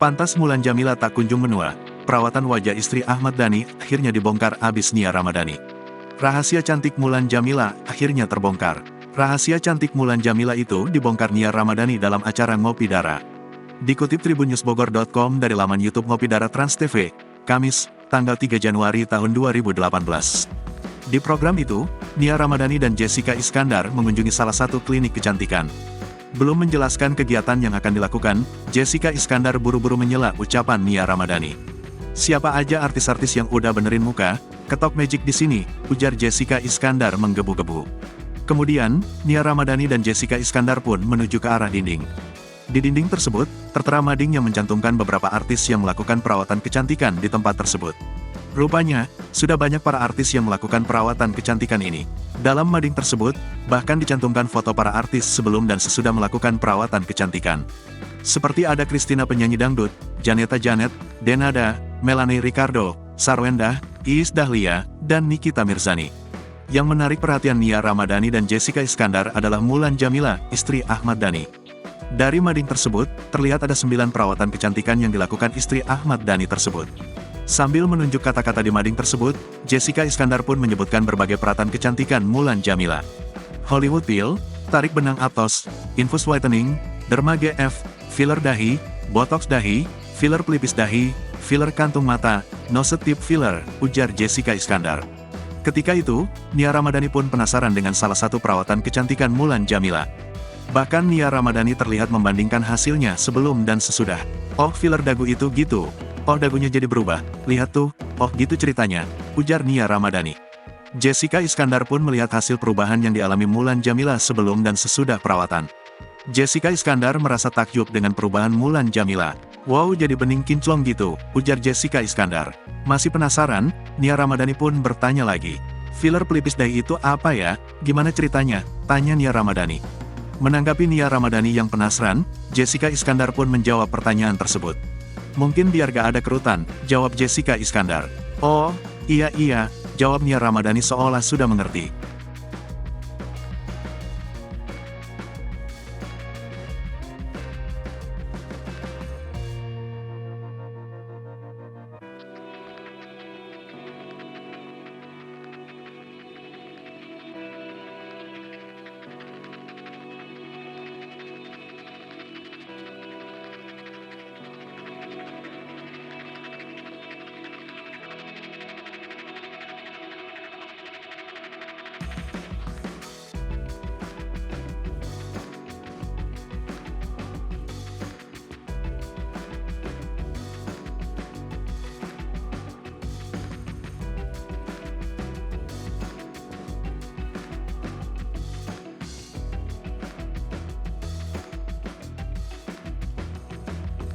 Pantas Mulan Jameela tak kunjung menua, perawatan wajah istri Ahmad Dhani akhirnya dibongkar abis Nia Ramadhani. Rahasia cantik Mulan Jameela akhirnya terbongkar. Rahasia cantik Mulan Jameela itu dibongkar Nia Ramadhani dalam acara Ngopi Dara. Dikutip tribunnewsbogor.com dari laman YouTube Ngopi Dara Trans TV, Kamis, tanggal 3 Januari tahun 2018. Di program itu, Nia Ramadhani dan Jessica Iskandar mengunjungi salah satu klinik kecantikan. Belum menjelaskan kegiatan yang akan dilakukan, Jessica Iskandar buru-buru menyela ucapan Nia Ramadhani. Siapa aja artis-artis yang udah benerin muka, ketok magic di sini, ujar Jessica Iskandar menggebu-gebu. Kemudian, Nia Ramadhani dan Jessica Iskandar pun menuju ke arah dinding. Di dinding tersebut, tertera mading yang mencantumkan beberapa artis yang melakukan perawatan kecantikan di tempat tersebut. Rupanya, sudah banyak para artis yang melakukan perawatan kecantikan ini. Dalam mading tersebut, bahkan dicantumkan foto para artis sebelum dan sesudah melakukan perawatan kecantikan. Seperti ada Christina penyanyi dangdut, Janeta Janet, Denada, Melanie Ricardo, Sarwenda, Iis Dahlia, dan Nikita Mirzani. Yang menarik perhatian Nia Ramadhani dan Jessica Iskandar adalah Mulan Jameela, istri Ahmad Dhani. Dari mading tersebut, terlihat ada 9 perawatan kecantikan yang dilakukan istri Ahmad Dhani tersebut. Sambil menunjuk kata-kata di mading tersebut, Jessica Iskandar pun menyebutkan berbagai perawatan kecantikan Mulan Jameela. Hollywood Peel, tarik benang Atos, infus whitening, derma GF, filler dahi, botox dahi, filler pelipis dahi, filler kantung mata, nose tip filler, ujar Jessica Iskandar. Ketika itu, Nia Ramadhani pun penasaran dengan salah satu perawatan kecantikan Mulan Jameela. Bahkan Nia Ramadhani terlihat membandingkan hasilnya sebelum dan sesudah. Oh, filler dagu itu gitu. Oh, dagunya jadi berubah. Lihat tuh. Oh, gitu ceritanya, ujar Nia Ramadhani. Jessica Iskandar pun melihat hasil perubahan yang dialami Mulan Jameela sebelum dan sesudah perawatan. Jessica Iskandar merasa takjub dengan perubahan Mulan Jameela. Wow, jadi bening kinclong gitu, ujar Jessica Iskandar. Masih penasaran, Nia Ramadhani pun bertanya lagi. Filler pelipis dahi itu apa ya? Gimana ceritanya? Tanya Nia Ramadhani. Menanggapi Nia Ramadhani yang penasaran, Jessica Iskandar pun menjawab pertanyaan tersebut. Mungkin biar gak ada kerutan, jawab Jessica Iskandar. Oh, iya, jawab Nia Ramadhani seolah sudah mengerti.